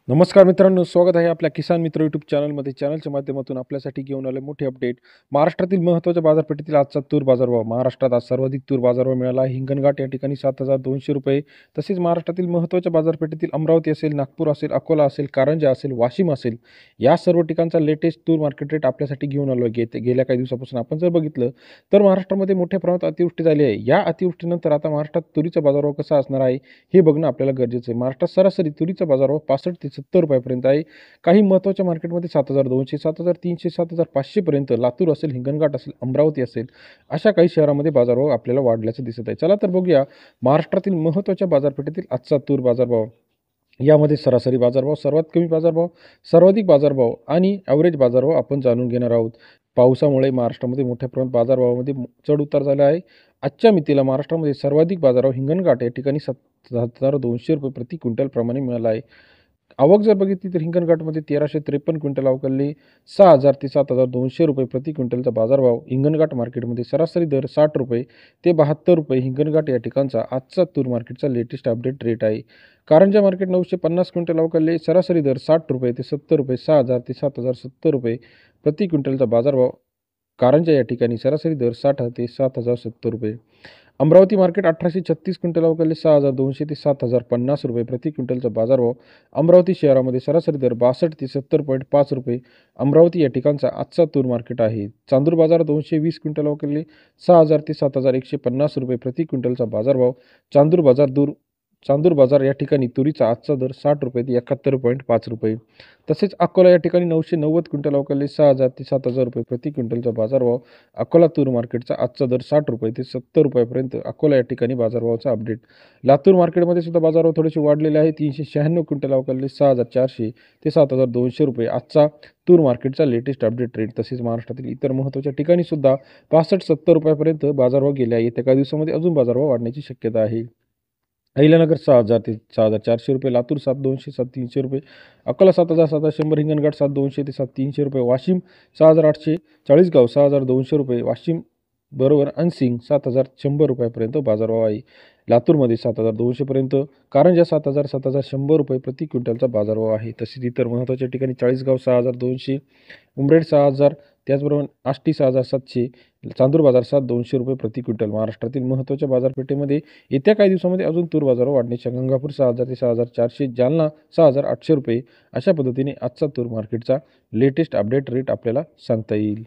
नमस्कार मित्रांनो, स्वागत आहे आपल्या किसान मित्र यूट्यूब चॅनलमध्ये. चॅनलच्या माध्यमातून आपल्यासाठी घेऊन आले मोठे अपडेट. महाराष्ट्रातील महत्त्वाच्या बाजारपेठेतील आजचा तूर बाजारभाव. महाराष्ट्रात आज सर्वाधिक तूर बाजारभाव मिळाला आहे. हिंगणघाट या ठिकाणी 7,200 रुपये. तसेच महाराष्ट्रातील महत्त्वाच्या बाजारपेठेतील अमरावती असेल, नागपूर असेल, अकोला असेल, कारंजा असेल, वाशिम असेल, या सर्व ठिकाणचा लेटेस्ट तूर मार्केट रेट आपल्यासाठी घेऊन आलो आहे. गेल्या काही दिवसापासून आपण जर बघितलं तर महाराष्ट्रामध्ये मोठ्या प्रमाणात अतिवृष्टी झाली आहे. या अतिवृष्टीनंतर आता महाराष्ट्रात तुरीचा बाजारभाव कसा असणार आहे हे बघणं आपल्याला गरजेचं आहे. महाराष्ट्रात सरासरी तुरीचा बाजारभाव 65 ते 70 रुपयापर्यंत आहे. काही महत्त्वाच्या मार्केटमध्ये 7,200, 7,300, 7,500 पर्यंत. लातूर असेल, हिंगणघाट असेल, अमरावती असेल, अशा काही शहरामध्ये बाजारभाव आपल्याला वाढल्याचं दिसत आहे. चला तर बघूया महाराष्ट्रातील महत्त्वाच्या बाजारपेठेतील आजचा तूर बाजारभाव. यामध्ये सरासरी बाजारभाव, सर्वात कमी बाजारभाव, सर्वाधिक बाजारभाव आणि ॲव्हरेज बाजारभाव आपण जाणून घेणार आहोत. पावसामुळे महाराष्ट्रामध्ये मोठ्या प्रमाणात बाजारभावामध्ये चढ उतार झाला आहे. आजच्या मितीला महाराष्ट्रामध्ये सर्वाधिक बाजारभाव हिंगणघाट या ठिकाणी 7,200 रुपये प्रति क्विंटल प्रमाणे मिळाला आहे. आवक जर बघितली तर हिंगणघाटमध्ये 1353 क्विंटल अवकाळली. 6,000 ते 7,200 रुपये प्रति क्विंटलचा बाजारभाव. हिंगणघाट मार्केटमध्ये सरासरी दर 60 रुपये ते 72 रुपये. हिंगणघाट या ठिकाणचा आजचा तूर मार्केटचा लेटेस्ट अपडेट रेट आहे. कारंजा मार्केट 950 क्विंटल अवकाळले. सरासरी दर 60 रुपये ते 70 रुपये. 6,000 ते 7,070 रुपये प्रति क्विंटलचा बाजारभाव. कारंजा या ठिकाणी सरासरी दर 60 ते 7,070 रुपये. Amravati market 1836 quintal अवकाळले. 6,200 ते 7,050 रुपये प्रति क्विंटलचा बाजारभाव. अमरावती शहरामध्ये सरासरी दर 62 ते 70.5 रुपये. अमरावती या ठिकाणचा आजचा तूर मार्केट आहे. चांदूर बाजार 220 क्विंटल अवकाळले. 6,000 ते 7,150 रुपये प्रति क्विंटलचा बाजारभाव. चांदूर बाजार या ठिकाणी तुरीचा आजचा दर 60 रुपये ते 71.5 रुपये. तसेच अकोला या ठिकाणी 990 क्विंटल अवकाळले. 6,000 ते 7,000 रुपये प्रति क्विंटलचा बाजारभाव. अकोला तूर मार्केटचा आजचा दर 60 रुपये ते 70 रुपयापर्यंत अकोला या ठिकाणी बाजारभावाचा अपडेट. लातूर मार्केटमध्ये सुद्धा बाजारभाव थोडेसे वाढलेले आहे. 396 क्विंटल अवकाळले. 6,400 ते 7,200 रुपये अआजचा तूर मार्केटचा लेटेस्ट अपडेट रेट. तसेच महाराष्ट्रातील इतर महत्त्वाच्या ठिकाणी सुद्धा 65-70 रुपयापर्यंत बाजारभाव गेले आहे. येत्या काही दिवसामध्ये अजून बाजारभाव वाढण्याची शक्यता आहे. अहिल्यानगर 6,000 ते 6,400 रुपये. लातूर 7,200 7,300 रुपये. अकोला 7,700. हिंगणघाट 7,200 ते 7,300 रुपये. वाशिम 6,800. चाळीसगाव 6,200 रुपये. वाशिम बरोबर अनसिंग 7,100 रुपयापर्यंत बाजारभाव आहे. लातूरमध्ये 7,200पर्यंत. कारंजा 7,000 7,100 रुपये प्रति क्विंटलचा बाजारभाव आहे. तसेच इतर महत्त्वाच्या ठिकाणी चाळीसगाव 6,200, उमरेड 6,000, त्याचबरोबर आष्टी 6,700, चांदूर बाजार 7,200 रुपये प्रति क्विंटल. महाराष्ट्रातील महत्त्वाच्या बाजारपेठेमध्ये येत्या काही दिवसामध्ये अजून तूर बाजारभाव वाढण्याच्या. गंगापूर 6,000 ते 6,400, जालना 6,800 रुपये. अशा पद्धतीने आजचा तूर मार्केटचा लेटेस्ट अपडेट रेट आपल्याला सांगता येईल.